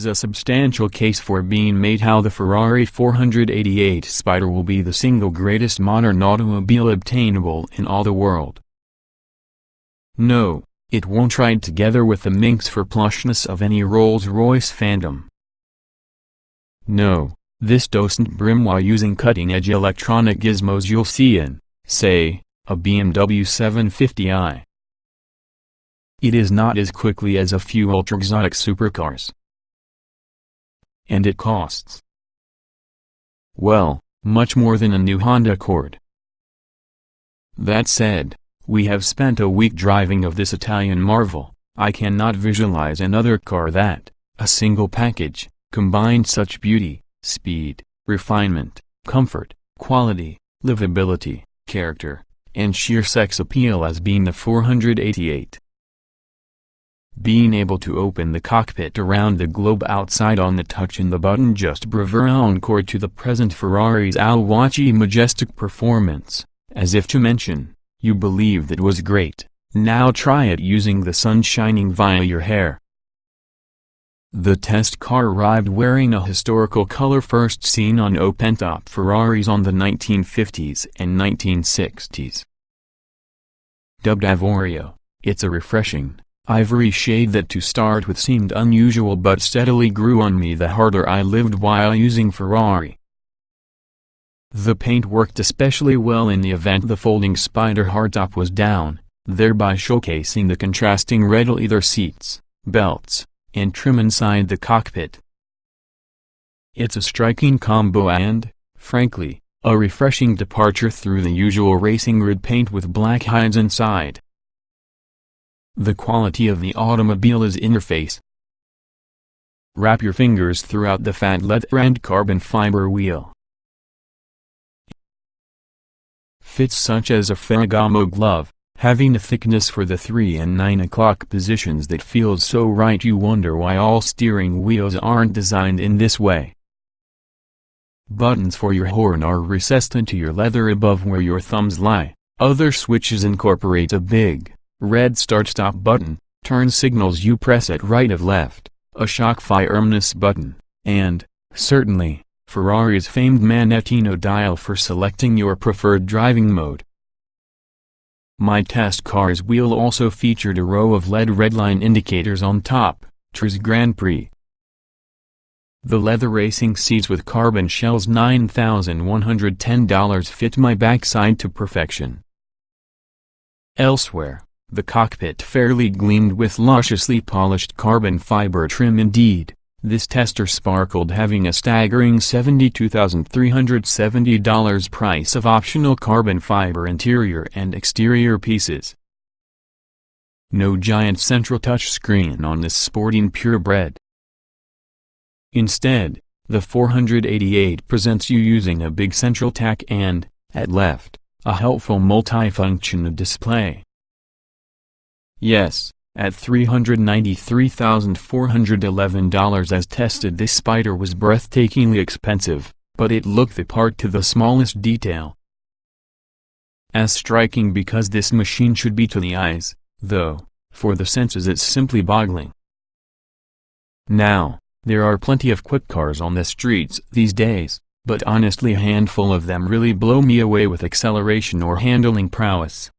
gives a substantial case for being made how the Ferrari 488 Spider will be the single greatest modern automobile obtainable in all the world. No, it won't ride together with the minx for plushness of any Rolls-Royce Phantom. No, this doesn't brim while using cutting-edge electronic gizmos you'll see in, say, a BMW 750i. It is not as quickly as a few ultra-exotic supercars. And it costs, well, much more than a new Honda Accord. That said, we have spent a week driving of this Italian marvel. I cannot visualize another car that, a single package, combined such beauty, speed, refinement, comfort, quality, livability, character, and sheer sex appeal as being the 488. Being able to open the cockpit around the globe outside on the touch and the button just bravura encore to the present Ferrari's Alwachi majestic performance, as if to mention, you believed it was great, now try it using the sun shining via your hair. The test car arrived wearing a historical color first seen on open-top Ferraris on the 1950s and 1960s. Dubbed Avorio, it's a refreshing, ivory shade that to start with seemed unusual but steadily grew on me the harder I lived while using Ferrari. The paint worked especially well in the event the folding Spider hardtop was down, thereby showcasing the contrasting red leather seats, belts, and trim inside the cockpit. It's a striking combo and, frankly, a refreshing departure through the usual racing red paint with black hides inside. The quality of the automobile is interface. Wrap your fingers throughout the fat leather and carbon fiber wheel. Fits such as a Ferragamo glove, having a thickness for the 3 and 9 o'clock positions that feels so right you wonder why all steering wheels aren't designed in this way. Buttons for your horn are recessed into your leather above where your thumbs lie. Other switches incorporate a big, red start-stop button, turn signals you press at right of left, a shock firmness button, and, certainly, Ferrari's famed Manettino dial for selecting your preferred driving mode. My test car's wheel also featured a row of LED redline indicators on top, Tris Grand Prix. The leather racing seats with carbon shells $9,110 fit my backside to perfection. Elsewhere, the cockpit fairly gleamed with lusciously polished carbon fiber trim indeed. This tester sparkled having a staggering $72,370 price of optional carbon fiber interior and exterior pieces. No giant central touchscreen on this sporting purebred. Instead, the 488 presents you using a big central TAC and, at left, a helpful multifunction display. Yes. At $393,411 as tested, this Spider was breathtakingly expensive, but it looked the part to the smallest detail. As striking because this machine should be to the eyes, though, for the senses it's simply boggling. Now, there are plenty of quick cars on the streets these days, but honestly a handful of them really blow me away with acceleration or handling prowess.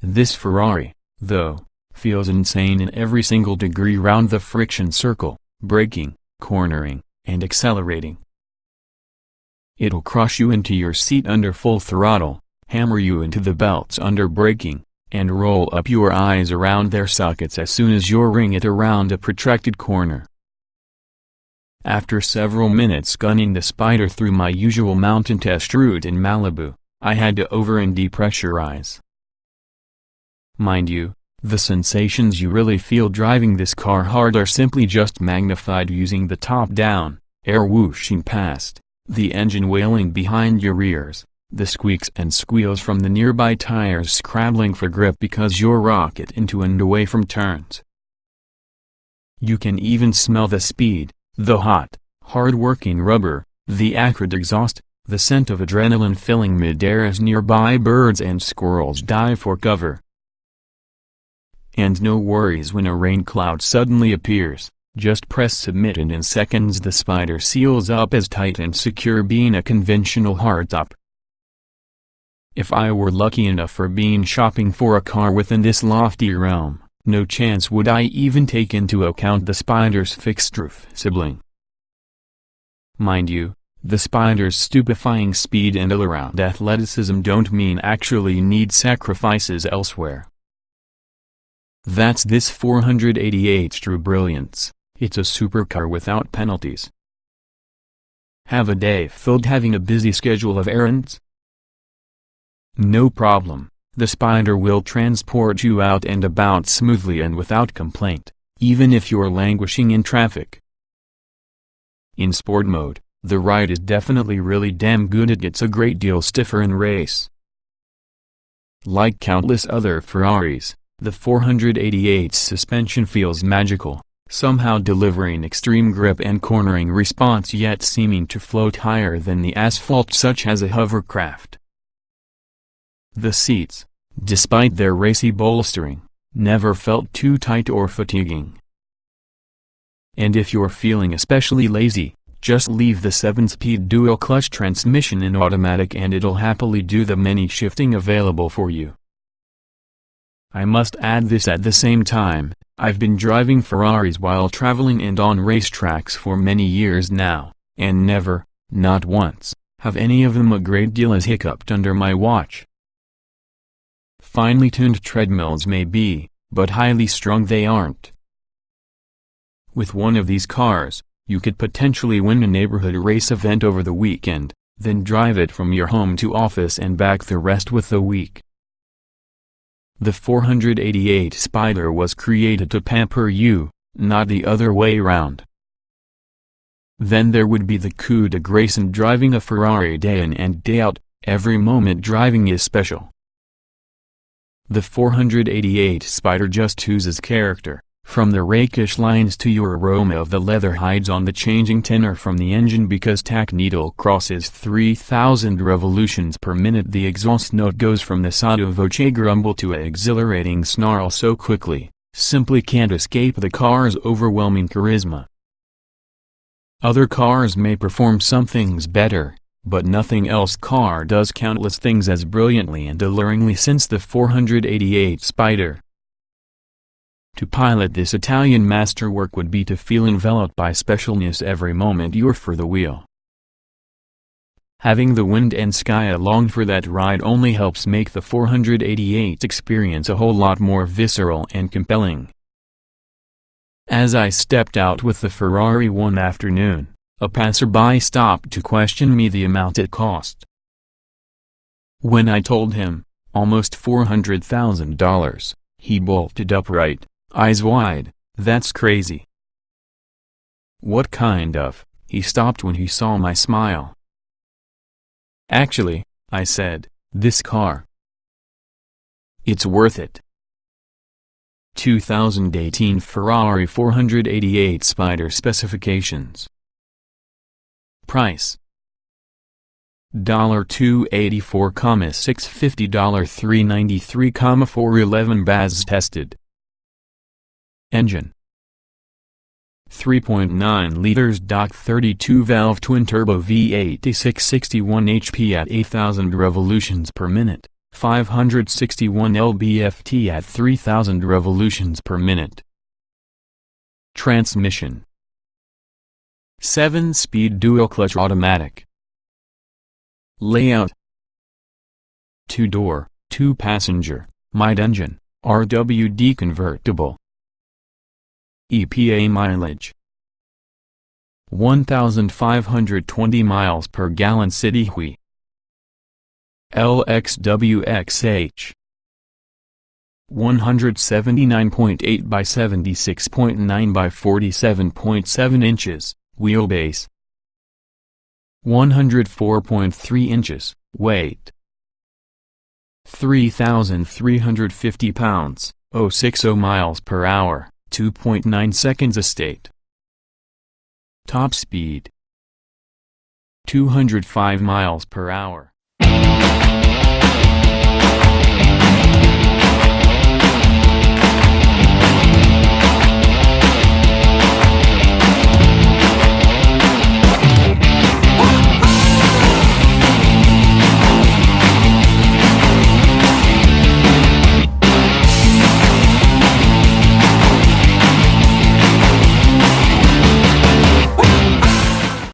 This Ferrari, though, feels insane in every single degree round the friction circle, braking, cornering, and accelerating. It'll crush you into your seat under full throttle, hammer you into the belts under braking, and roll up your eyes around their sockets as soon as you ring it around a protracted corner. After several minutes gunning the Spider through my usual mountain test route in Malibu, I had to over and depressurize. Mind you, the sensations you really feel driving this car hard are simply just magnified using the top-down, air whooshing past, the engine wailing behind your ears, the squeaks and squeals from the nearby tires scrabbling for grip because you're rocket into and away from turns. You can even smell the speed, the hot, hard-working rubber, the acrid exhaust, the scent of adrenaline filling mid-air as nearby birds and squirrels dive for cover. And no worries when a rain cloud suddenly appears, Just press submit and in seconds the Spider seals up as tight and secure being a conventional hardtop. If I were lucky enough for being shopping for a car within this lofty realm, no chance would I even take into account the Spider's fixed-roof sibling. Mind you, the Spider's stupefying speed and all-around athleticism don't mean actually need sacrifices elsewhere. That's this 488's true brilliance. It's a supercar without penalties. Have a day filled having a busy schedule of errands? No problem, the Spider will transport you out and about smoothly and without complaint, even if you're languishing in traffic. In sport mode, the ride is definitely really damn good. It gets a great deal stiffer in race. Like countless other Ferraris, the 488's suspension feels magical, somehow delivering extreme grip and cornering response yet seeming to float higher than the asphalt such as a hovercraft. The seats, despite their racy bolstering, never felt too tight or fatiguing. And if you're feeling especially lazy, just leave the 7-speed dual-clutch transmission in automatic and it'll happily do the many shifting available for you. I must add this at the same time, I've been driving Ferraris while traveling and on racetracks for many years now, and never, not once, have any of them a great deal as hiccuped under my watch. Finely tuned treadmills may be, but highly strung they aren't. With one of these cars, you could potentially win a neighborhood race event over the weekend, then drive it from your home to office and back the rest with the week. The 488 Spider was created to pamper you, not the other way round. Then there would be the coup de grace in driving a Ferrari day in and day out. Every moment driving is special. The 488 Spider just oozes character, from the rakish lines to your aroma of the leather hides on the changing tenor from the engine. Because tack needle crosses 3,000 revolutions per minute, the exhaust note goes from the sotto voce grumble to an exhilarating snarl so quickly, simply can't escape the car's overwhelming charisma. Other cars may perform some things better, but nothing else car does countless things as brilliantly and alluringly since the 488 Spider. To pilot this Italian masterwork would be to feel enveloped by specialness every moment you're for the wheel. Having the wind and sky along for that ride only helps make the 488 experience a whole lot more visceral and compelling. As I stepped out with the Ferrari one afternoon, a passerby stopped to question me the amount it cost. When I told him, almost $400,000, he bolted upright, eyes wide. That's crazy. What kind of? He stopped when he saw my smile. Actually, I said, this car. It's worth it. 2018 Ferrari 488 Spider specifications. Price $284, $650, $393, $411 BAZ tested. Engine 3.9 liters, 32 valve twin turbo V8, 661 HP at 8,000 revolutions per minute, 561 lb-ft at 3,000 revolutions per minute. Transmission 7-speed dual-clutch automatic. Layout 2-door, 2-passenger, mid-engine, RWD convertible. EPA mileage 1,520 miles per gallon city hui. LXWXH 179.8 by 76.9 by 47.7 inches, wheelbase 104.3 inches, weight 3,350 pounds, 060 miles per hour, 2.9 seconds estate. Top speed 205 miles per hour.